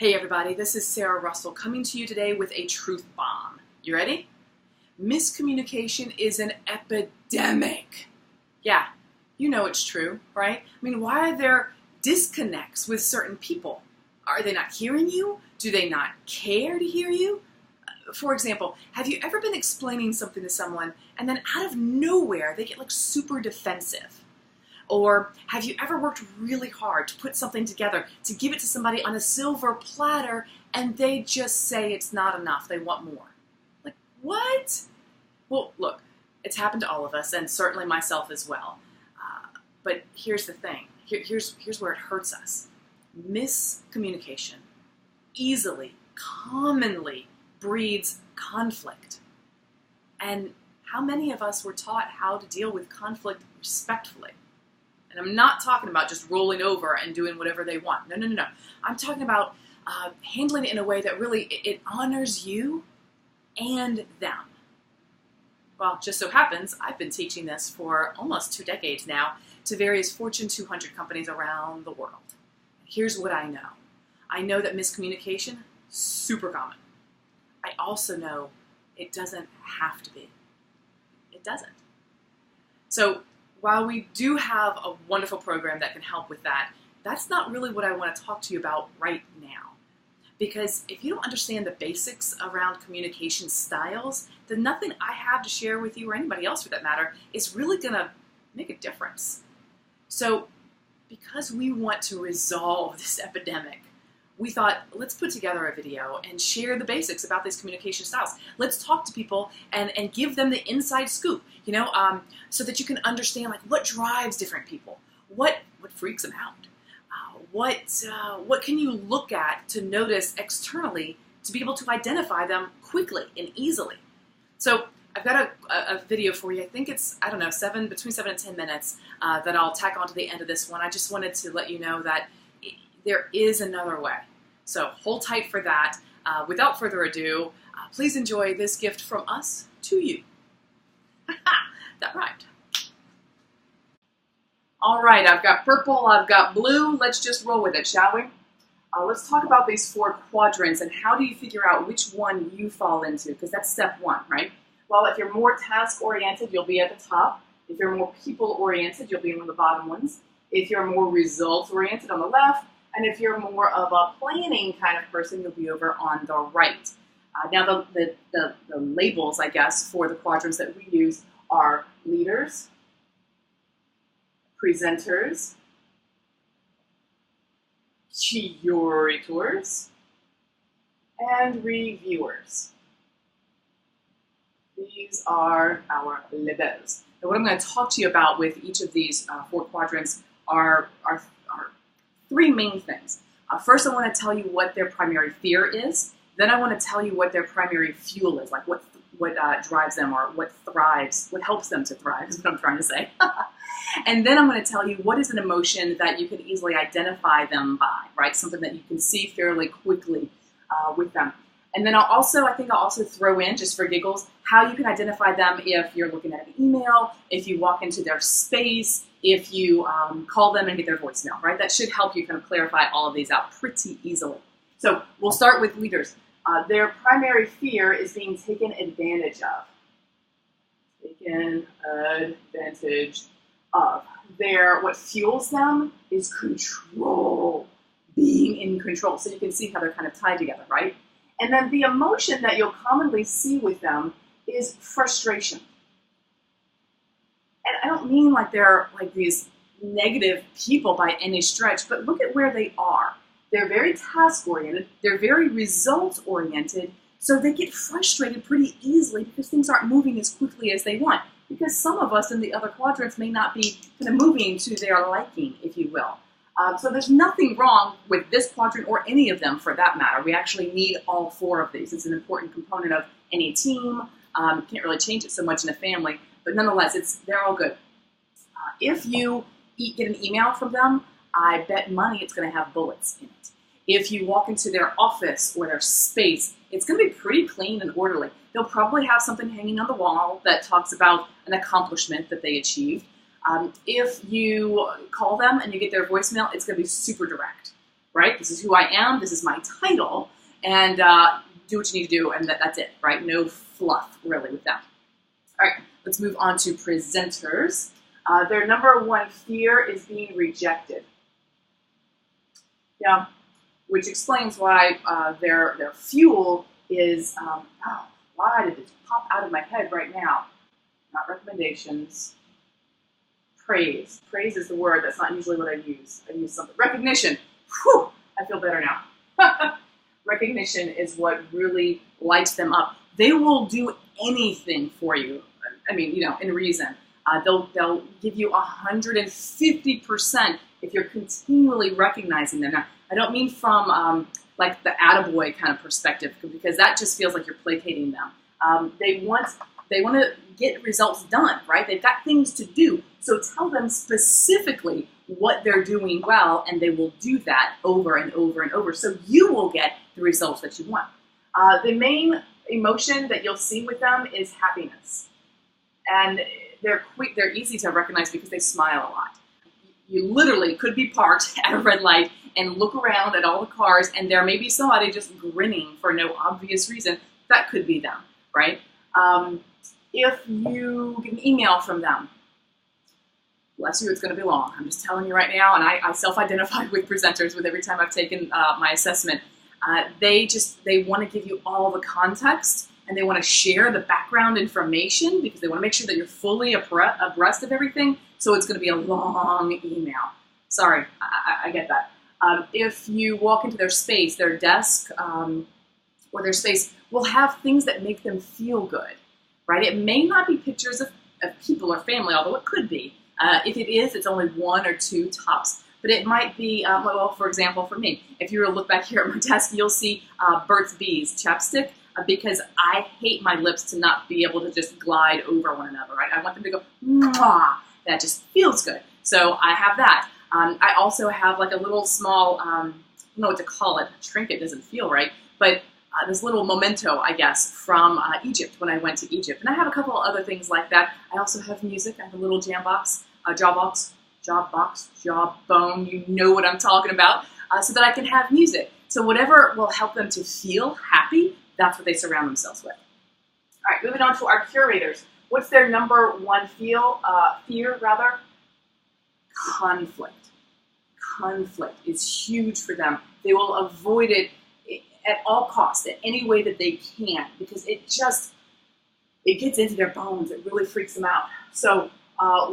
Hey everybody, this is Sarah Russell coming to you today with a truth bomb. You ready? Miscommunication is an epidemic. Yeah, you know it's true, right? I mean, why are there disconnects with certain people? Are they not hearing you? Do they not care to hear you? For example, have you ever been explaining something to someone and then out of nowhere they get like super defensive? Or have you ever worked really hard to put something together, to give it to somebody on a silver platter, and they just say it's not enough, they want more? Like, what? Well, look, it's happened to all of us, and certainly myself as well. But here's the thing. Here's where it hurts us. Miscommunication commonly breeds conflict. And how many of us were taught how to deal with conflict respectfully? And I'm not talking about just rolling over and doing whatever they want. No. I'm talking about handling it in a way that really it honors you and them. Well, just so happens, I've been teaching this for almost 2 decades now to various Fortune 200 companies around the world. Here's what I know. I know that miscommunication, super common. I also know it doesn't have to be. It doesn't. So, while we do have a wonderful program that can help with that, that's not really what I want to talk to you about right now. Because if you don't understand the basics around communication styles, then nothing I have to share with you, or anybody else for that matter, is really going to make a difference. So, because we want to resolve this epidemic, we thought, let's put together a video and share the basics about these communication styles. Let's talk to people and give them the inside scoop, so that you can understand like what drives different people, what freaks them out, what can you look at to notice externally to be able to identify them quickly and easily. So I've got a video for you. I think it's, between 7 and 10 minutes that I'll tack on to the end of this one. I just wanted to let you know that there is another way. So hold tight for that. Without further ado, please enjoy this gift from us to you. That rhymed. All right, I've got purple, I've got blue. Let's just roll with it, shall we? Let's talk about these 4 quadrants and how do you figure out which one you fall into, because that's step 1, right? Well, if you're more task-oriented, you'll be at the top. If you're more people-oriented, you'll be one of the bottom ones. If you're more results-oriented, on the left. And if you're more of a planning kind of person, you'll be over on the right. Now, the labels, I guess, for the quadrants that we use are leaders, presenters, curators, and reviewers. These are our labels. And what I'm going to talk to you about with each of these 4 quadrants are 3 main things. First, I want to tell you what their primary fear is. Then I want to tell you what their primary fuel is, like what drives them or what helps them to thrive is what I'm trying to say. And then I'm going to tell you what is an emotion that you can easily identify them by, right? Something that you can see fairly quickly with them. And then I think I'll also throw in, just for giggles, how you can identify them if you're looking at an email, if you walk into their space, if you call them and get their voicemail, right? That should help you kind of clarify all of these out pretty easily. So we'll start with leaders. Their primary fear is being taken advantage of. Taken advantage of. What fuels them is control, being in control. So you can see how they're kind of tied together, right? And then the emotion that you'll commonly see with them is frustration. And I don't mean like they're like these negative people by any stretch, but look at where they are. They're very task-oriented, they're very results-oriented, so they get frustrated pretty easily because things aren't moving as quickly as they want. Because some of us in the other quadrants may not be kind of moving to their liking, if you will. So there's nothing wrong with this quadrant or any of them for that matter. We actually need all 4 of these. It's an important component of any team. Can't really change it so much in a family, but nonetheless, they're all good. If you get an email from them, I bet money it's going to have bullets in it. If you walk into their office or their space, it's going to be pretty clean and orderly. They'll probably have something hanging on the wall that talks about an accomplishment that they achieved. If you call them and you get their voicemail, it's going to be super direct. right? This is who I am, this is my title, and do what you need to do, and that's it, right? No fluff, really, with them. All right, let's move on to presenters. Their number one fear is being rejected. Yeah, which explains why their fuel is, why did it pop out of my head right now? Not recommendations. Praise. Praise is the word. That's not usually what I use. I use something. Recognition. Whew, I feel better now. Recognition is what really lights them up. They will do anything for you. I mean, in reason. They'll give you 150% if you're continually recognizing them. Now, I don't mean from like the attaboy kind of perspective, because that just feels like you're placating them. They want to get results done, right? They've got things to do. So tell them specifically what they're doing well, and they will do that over and over and over. So you will get the results that you want. The main emotion that you'll see with them is happiness. And they're easy to recognize because they smile a lot. You literally could be parked at a red light and look around at all the cars, and there may be somebody just grinning for no obvious reason. That could be them, right? If you get an email from them, bless you, it's going to be long. I'm just telling you right now, and I self-identify with presenters with every time I've taken my assessment. They want to give you all the context, and they want to share the background information because they want to make sure that you're fully abreast of everything. So it's going to be a long email. Sorry, I get that. If you walk into their space, their desk or their space will have things that make them feel good, right? It may not be pictures of people or family, although it could be. If it is, it's only one or two tops. But it might be, well, for example, for me, if you were to look back here at my desk, you'll see Burt's Bees chapstick, because I hate my lips to not be able to just glide over one another, right? I want them to go, mwah, that just feels good. So I have that. I also have like a little small, I don't know what to call it, trinket doesn't feel right, but this little memento, I guess, from Egypt when I went to Egypt. And I have a couple other things like that. I also have music. I have a little jam box, jawbone, you know what I'm talking about, so that I can have music. So whatever will help them to feel happy, that's what they surround themselves with. All right, moving on to our curators. What's their number one fear? Conflict. Conflict is huge for them. They will avoid it at all costs, in any way that they can, because it gets into their bones. It really freaks them out. So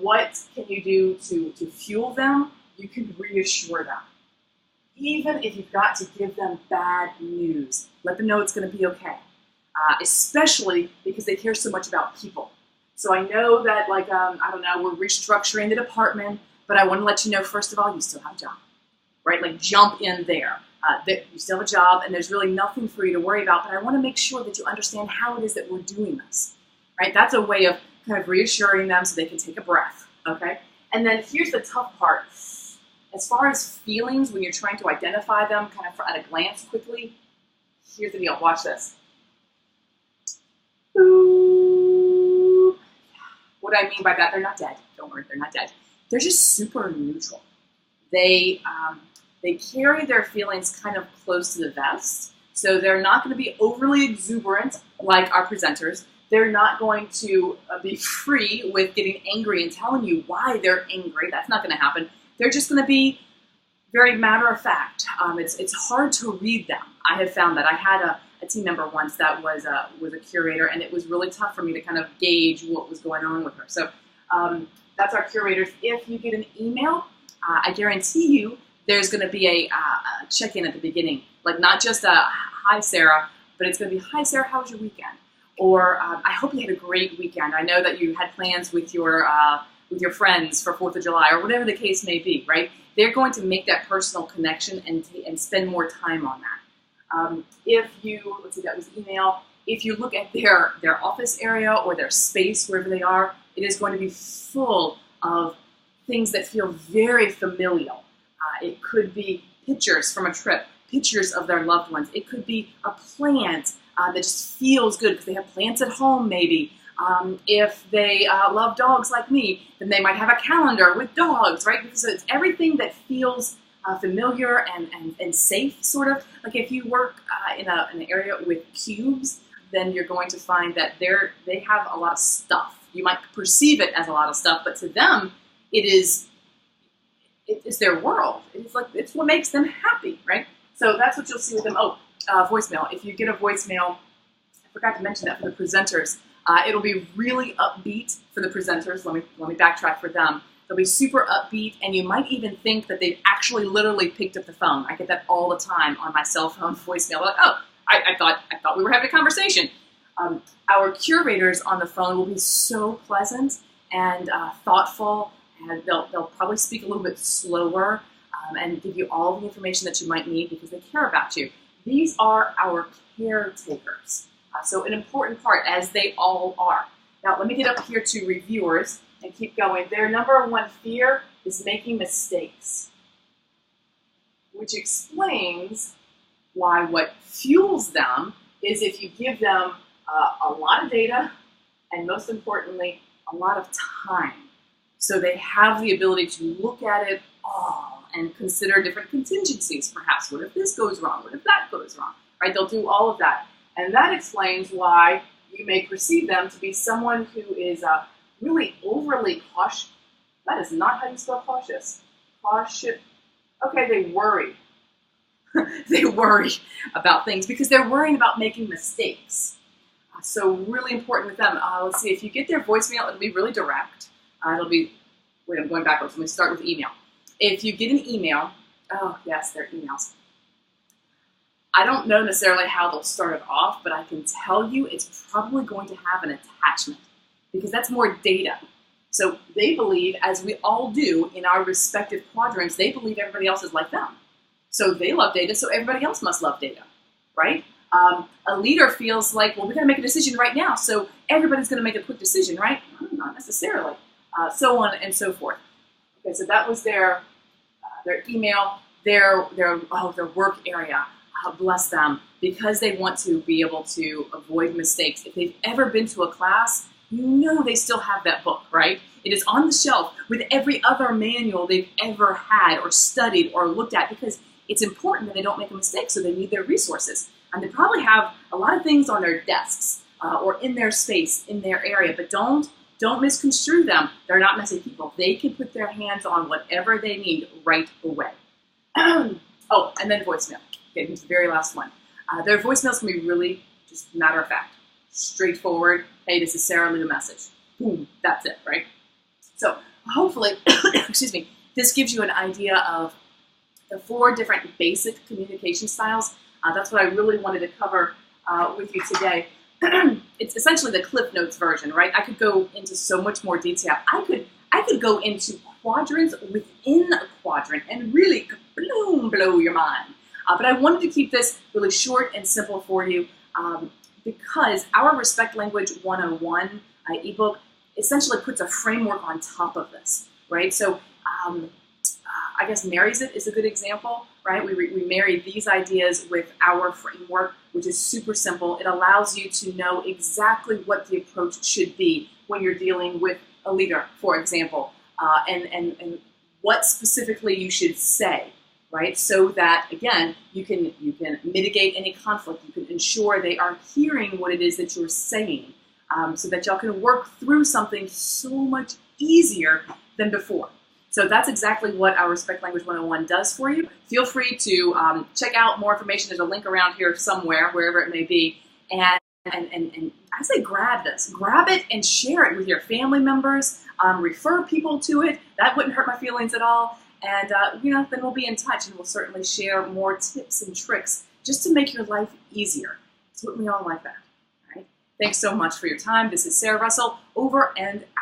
what can you do to fuel them? You can reassure them. Even if you've got to give them bad news, let them know it's going to be okay. Especially because they care so much about people. So I know that, like, I don't know, we're restructuring the department, but I want to let you know, first of all, you still have a job, right? Like, jump in there. You still have a job, and there's really nothing for you to worry about, but I want to make sure that you understand how it is that we're doing this, right? That's a way of kind of reassuring them so they can take a breath, okay? And then here's the tough part. As far as feelings, when you're trying to identify them kind of at a glance quickly, here's the deal. Watch this. Ooh. What do I mean by that? They're not dead. Don't worry, they're not dead. They're just super neutral. They carry their feelings kind of close to the vest, so they're not going to be overly exuberant like our presenters. They're not going to be free with getting angry and telling you why they're angry. That's not going to happen. They're just going to be very matter-of-fact. It's hard to read them. I have found that. I had a team member once that was a curator, and it was really tough for me to kind of gauge what was going on with her. So that's our curators. If you get an email, I guarantee you there's going to be a check-in at the beginning. Like, not just a, hi, Sarah, but it's going to be, hi, Sarah, how was your weekend? Or I hope you had a great weekend. I know that you had plans with your friends for 4th of July, or whatever the case may be, right? They're going to make that personal connection and spend more time on that. If you, let's see, that was email. If you look at their office area or their space, wherever they are, it is going to be full of things that feel very familial. It could be pictures from a trip, pictures of their loved ones. It could be a plant that just feels good because they have plants at home, maybe. If they love dogs like me, then they might have a calendar with dogs, right? Because it's everything that feels familiar and safe, sort of. Like if you work in an area with cubes, then you're going to find that they have a lot of stuff. You might perceive it as a lot of stuff, but to them, it's their world. It's what makes them happy, right? So that's what you'll see with them. Oh, voicemail. If you get a voicemail, I forgot to mention that for the presenters, it'll be really upbeat for the presenters. Let me backtrack for them. They'll be super upbeat, and you might even think that they've actually literally picked up the phone. I get that all the time on my cell phone voicemail. Like, oh, I thought we were having a conversation. Our curators on the phone will be so pleasant and thoughtful, and they'll probably speak a little bit slower and give you all the information that you might need because they care about you. These are our caretakers. So an important part, as they all are. Now, let me get up here to reviewers and keep going. Their number one fear is making mistakes, which explains why what fuels them is if you give them a lot of data and, most importantly, a lot of time. So they have the ability to look at it all and consider different contingencies, perhaps. What if this goes wrong? What if that goes wrong? Right? They'll do all of that. And that explains why you may perceive them to be someone who is really overly cautious. That is not how you spell cautious. Cautious. Okay, they worry. They worry about things because they're worrying about making mistakes. So really important with them. Let's see, if you get their voicemail, it'll be really direct. It'll be, wait, I'm going backwards. Let me start with email. If you get an email, oh yes, they're emails. I don't know necessarily how they'll start it off, but I can tell you it's probably going to have an attachment because that's more data. So they believe, as we all do in our respective quadrants, they believe everybody else is like them. So they love data, so everybody else must love data, right? A leader feels like, well, we got to make a decision right now, so everybody's going to make a quick decision, right? Not necessarily. So on and so forth. Okay, so that was their email, their work area. Bless them, because they want to be able to avoid mistakes. If they've ever been to a class, you know they still have that book, right? It is on the shelf with every other manual they've ever had or studied or looked at because it's important that they don't make a mistake, so they need their resources. And they probably have a lot of things on their desks or in their space, in their area, but don't misconstrue them. They're not messy people. They can put their hands on whatever they need right away. Oh, and then voicemail. Okay, here's the very last one. Their voicemails can be really just matter of fact, straightforward. Hey, this is Sarah, leave a message. Boom, that's it, right? So hopefully, excuse me, this gives you an idea of the 4 different basic communication styles. That's what I really wanted to cover with you today. It's essentially the Cliff Notes version, right? I could go into so much more detail. I could go into quadrants within a quadrant and really blow your mind. But I wanted to keep this really short and simple for you because our Respect Language 101 ebook essentially puts a framework on top of this, right? So I guess marries it is a good example, right? We marry these ideas with our framework, which is super simple. It allows you to know exactly what the approach should be when you're dealing with a leader, for example, and what specifically you should say, right? So that, again, you can mitigate any conflict. You can ensure they are hearing what it is that you're saying so that y'all can work through something so much easier than before. So that's exactly what our Respect Language 101 does for you. Feel free to check out more information. There's a link around here somewhere, wherever it may be. And I say grab this. Grab it and share it with your family members. Refer people to it. That wouldn't hurt my feelings at all. And then we'll be in touch and we'll certainly share more tips and tricks just to make your life easier. It's what we all like that. All right? Thanks so much for your time. This is Sarah Russell, over and out.